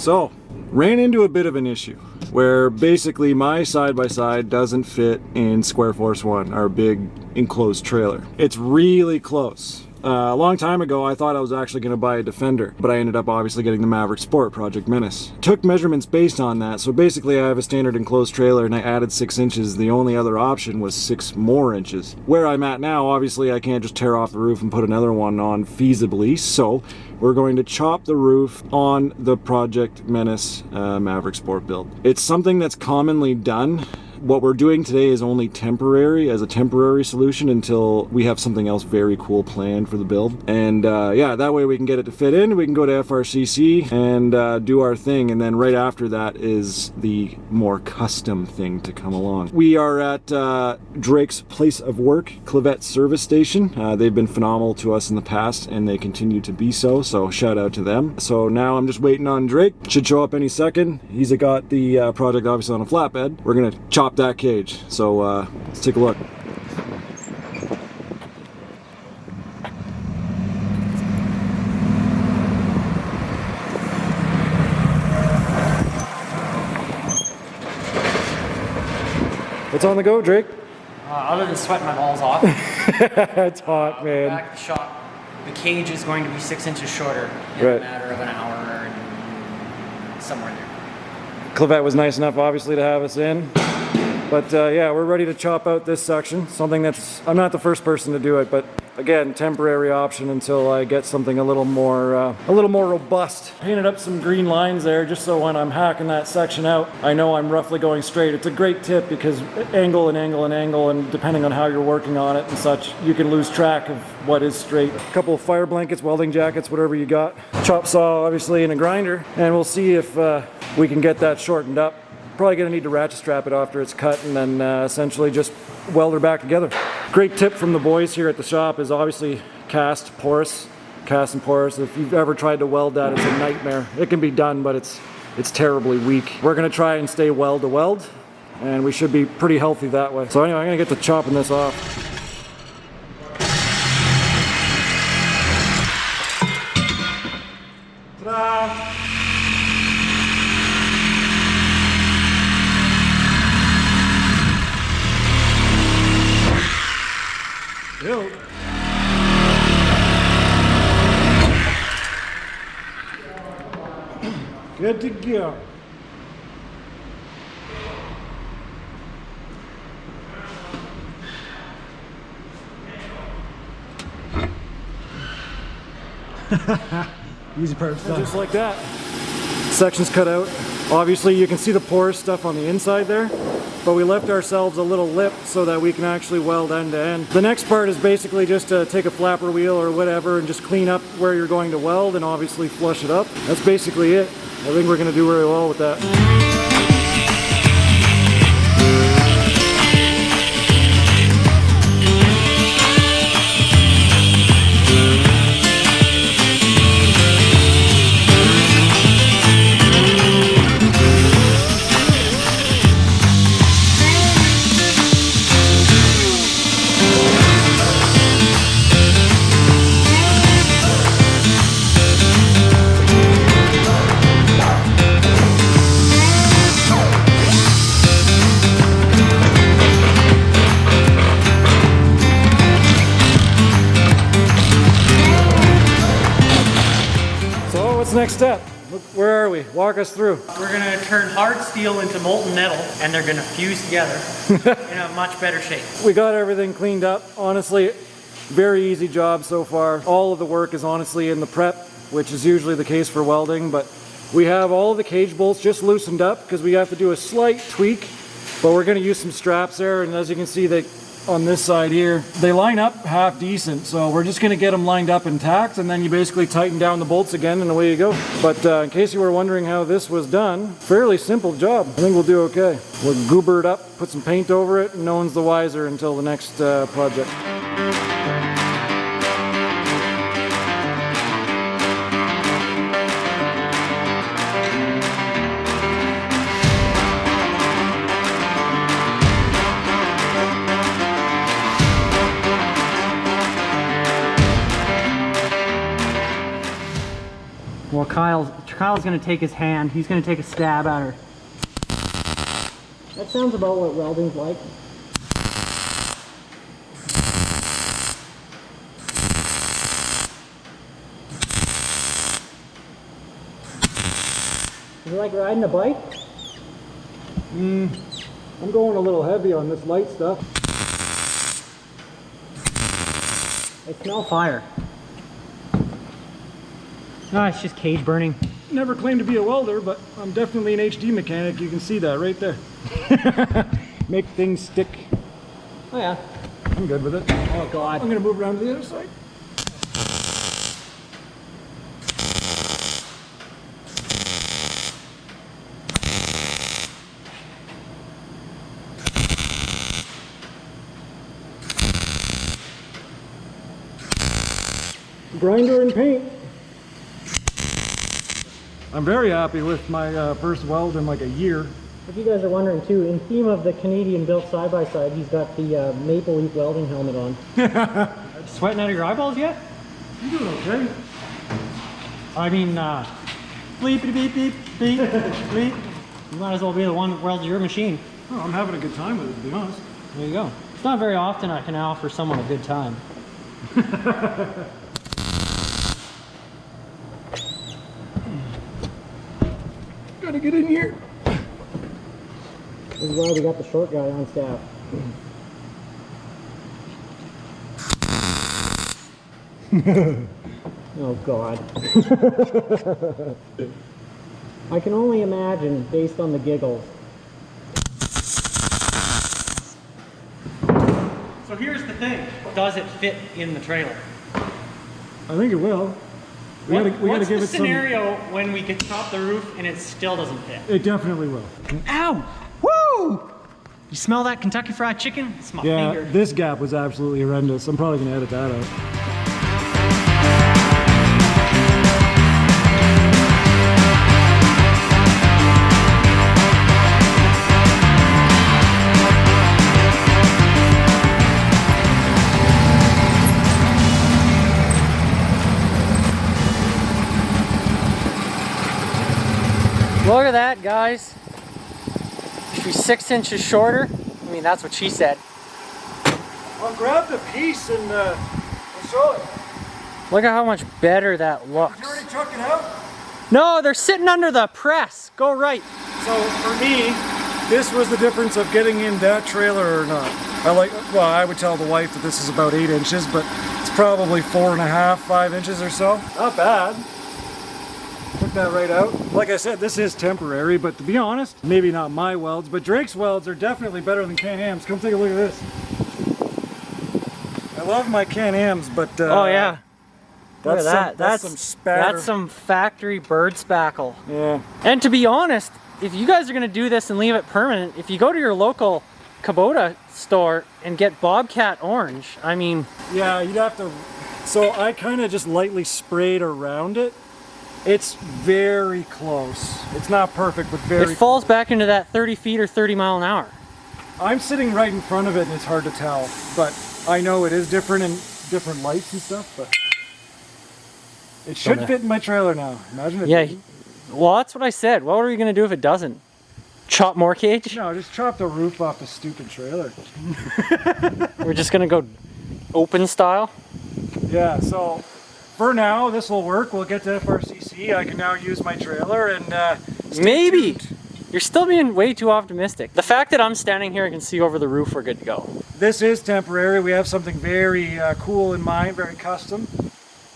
So, ran into a bit of an issue where basically my side-by-side doesn't fit in Square Force 1, our big enclosed trailer. It's really close. A long time ago, I thought I was actually going to buy a Defender, but I ended up obviously getting the Maverick Sport Project Menace. Took measurements based on that, so basically I have a standard enclosed trailer and I added 6 inches. The only other option was 6 more inches. Where I'm at now, obviously I can't just tear off the roof and put another one on feasibly, so we're going to chop the roof on the Project Menace Maverick Sport build. It's something that's commonly done. What we're doing today is only temporary, as a temporary solution until we have something else very cool planned for the build. And yeah, that way we can get it to fit in, we can go to FRCC and do our thing, and then right after that is the more custom thing to come along. We are at Drake's place of work, Clavette Service Station. They've been phenomenal to us in the past and they continue to be so shout out to them. So now I'm just waiting on Drake. Should show up any second. He's got the project obviously on a flatbed. We're gonna chop that cage. So let's take a look. What's on the go, Drake? Other than sweating my balls off. It's hot, man. Back at the shop, the cage is going to be 6 inches shorter in a matter of an hour and somewhere there. Clavette was nice enough, obviously, to have us in. But yeah, we're ready to chop out this section. Something that's, I'm not the first person to do it, but again, temporary option until I get something a little more robust. Painted up some green lines there just so when I'm hacking that section out, I know I'm roughly going straight. It's a great tip because angle and angle and angle, and depending on how you're working on it and such, you can lose track of what is straight. A couple of fire blankets, welding jackets, whatever you got. Chop saw, obviously, and a grinder, and we'll see if we can get that shortened up. Probably gonna need to ratchet strap it after it's cut and then essentially just weld her back together. Great tip from the boys here at the shop is obviously cast and porous. If you've ever tried to weld that, it's a nightmare. It can be done, but it's terribly weak. We're gonna try and stay weld to weld, and we should be pretty healthy that way. So anyway, I'm gonna get to chopping this off. Ta-da! Built. Good to go. Easy part done. Just like that. Sections cut out. Obviously you can see the porous stuff on the inside there, but we left ourselves a little lip so that we can actually weld end to end. The next part is basically just to take a flapper wheel or whatever and just clean up where you're going to weld and obviously flush it up. That's basically it. I think we're going to do very well with that. Next step. Look, where are we? Walk us through. We're going to turn hard steel into molten metal, and they're going to fuse together in a much better shape. We got everything cleaned up. Honestly, very easy job so far. All of the work is honestly in the prep, which is usually the case for welding, but we have all of the cage bolts just loosened up because we have to do a slight tweak, but we're going to use some straps there, and as you can see, they on this side here, they line up half decent, so we're just going to get them lined up intact, and then you basically tighten down the bolts again and away you go. But in case you were wondering how this was done, fairly simple job. I think we'll do okay. We'll goober it up, put some paint over it, and no one's the wiser until the next project. Kyle's gonna take his hand. He's gonna take a stab at her. That sounds about what welding's like. Is it like riding a bike? I'm going a little heavy on this light stuff. I smell fire. No, it's just cage burning. Never claimed to be a welder, but I'm definitely an HD mechanic. You can see that right there. Make things stick. Oh yeah. I'm good with it. Oh god. I'm gonna move around to the other side. Grinder and paint. I'm very happy with my first weld in like a year. If you guys are wondering too, in theme of the Canadian built side-by-side, he's got the Maple Leaf welding helmet on. Sweating out of your eyeballs yet? I'm doing okay. I mean, bleep beep beep beep beep bleep. You might as well be the one that welds your machine. Oh, I'm having a good time with it, to be honest. There you go. It's not very often I can offer someone a good time. Gotta get in here. This is why we got the short guy on staff. Oh god. I can only imagine based on the giggles. So here's the thing. Does it fit in the trailer? I think it will. We gotta give What's the it scenario when we can top the roof and it still doesn't fit? It definitely will. Ow! Woo! You smell that Kentucky Fried Chicken? It's my finger. Yeah, this gap was absolutely horrendous. I'm probably gonna edit that out. Look at that, guys. She's 6 inches shorter. I mean, that's what she said. I'll grab the piece and show it. Look at how much better that looks. Did you already chuck it out? No, they're sitting under the press. Go right. So for me, this was the difference of getting in that trailer or not. I would tell the wife that this is about 8 inches, but it's probably 4.5, 5 inches or so. Not bad. Took that right out. Like I said, this is temporary, but to be honest, maybe not my welds, but Drake's welds are definitely better than Can-Am's. Come take a look at this. I love my Can-Am's, but Oh yeah. Look at that. That's some spatter. That's some factory bird spackle. Yeah. And to be honest, if you guys are gonna do this and leave it permanent, if you go to your local Kubota store and get Bobcat Orange, I mean... Yeah, you'd have to... So I kind of just lightly sprayed around it. It's very close. It's not perfect, but very... It falls back into that 30 feet or 30 mile an hour. I'm sitting right in front of it and it's hard to tell, but I know it is different in different lights and stuff, but... It should fit in my trailer now. Imagine it. Yeah, well, that's what I said. What are we gonna do if it doesn't? Chop more cage? No, just chop the roof off the stupid trailer. We're just gonna go open style? Yeah, so for now, this will work. We'll get to FRCC. I can now use my trailer and maybe! You're still being way too optimistic. The fact that I'm standing here and can see over the roof, we're good to go. This is temporary. We have something very cool in mind, very custom.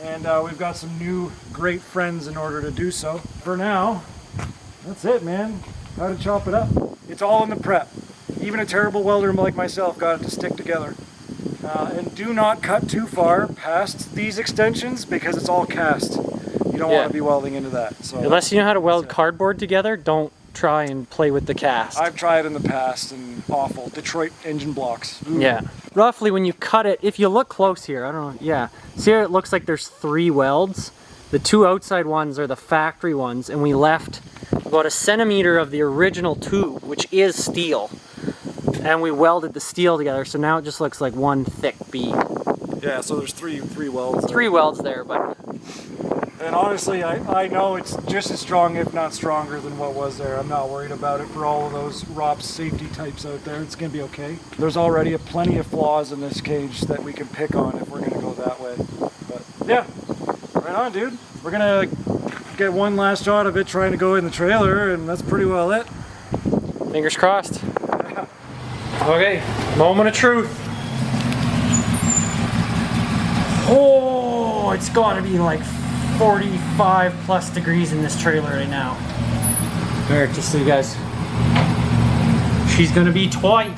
And we've got some new great friends in order to do so. For now, that's it, man. How to chop it up. It's all in the prep. Even a terrible welder like myself got it to stick together. And do not cut too far past these extensions because it's all cast. You don't want to be welding into that. So unless you know how to weld cardboard together, don't try and play with the cast. I've tried in the past and awful. Detroit engine blocks. Ooh. Yeah. Roughly when you cut it, if you look close here, I don't know, yeah. See how it looks like there's 3 welds? The 2 outside ones are the factory ones, and we left about 1 centimeter of the original tube, which is steel. And we welded the steel together, so now it just looks like one thick bead. Yeah, so there's three welds. 3 welds there, but And honestly, I know it's just as strong, if not stronger, than what was there. I'm not worried about it for all of those ROPS safety types out there. It's going to be okay. There's already plenty of flaws in this cage that we can pick on if we're going to go that way. But yeah, right on, dude. We're going to get one last shot of it trying to go in the trailer, and that's pretty well it. Fingers crossed. Okay, moment of truth. Oh, it's got to be like 45 plus degrees in this trailer right now. There, just so you guys. She's gonna be tight.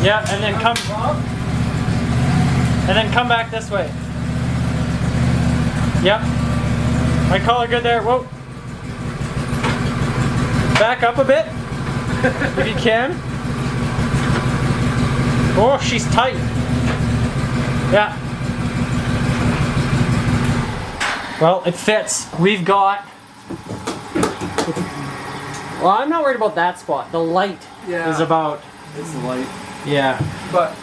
Yeah, and then come back this way. Yep. My collar good there. Whoa. Back up a bit, if you can. Oh, she's tight. Yeah. Well, it fits. We've got. Well, I'm not worried about that spot. The light is about. It's the light. Yeah. But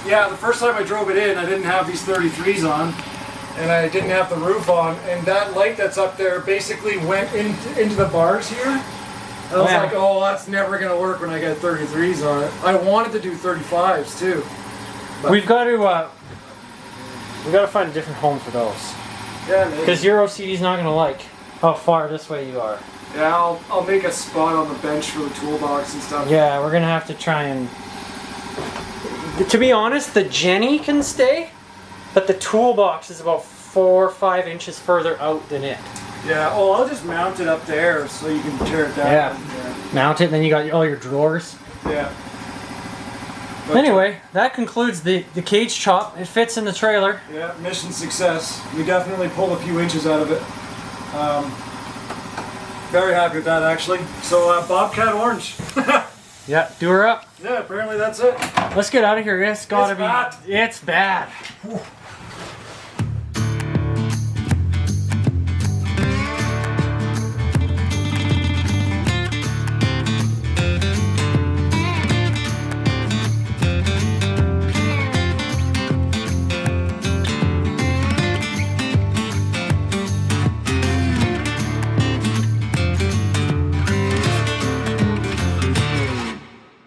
yeah, the first time I drove it in, I didn't have these 33s on, and I didn't have the roof on, and that light that's up there basically went into the bars here. I was like, oh, that's never gonna work when I get 33s on it. I wanted to do 35s too. But we've got to find a different home for those. yeah, maybe. Because your OCD's not gonna like how far this way you are. Yeah, I'll make a spot on the bench for the toolbox and stuff. Yeah, we're gonna have to try and. To be honest, the Jenny can stay, but the toolbox is about 4 or 5 inches further out than it. Yeah, oh, I'll just mount it up there so you can tear it down. Yeah. Mount it, and then you got all your drawers. Yeah. But anyway, that concludes the cage chop. It fits in the trailer. Yeah, mission success. We definitely pulled a few inches out of it. Very happy with that, actually. So, Bobcat Orange. Yeah, do her up. Yeah, apparently that's it. Let's get out of here. It's gotta It's bad. It's bad.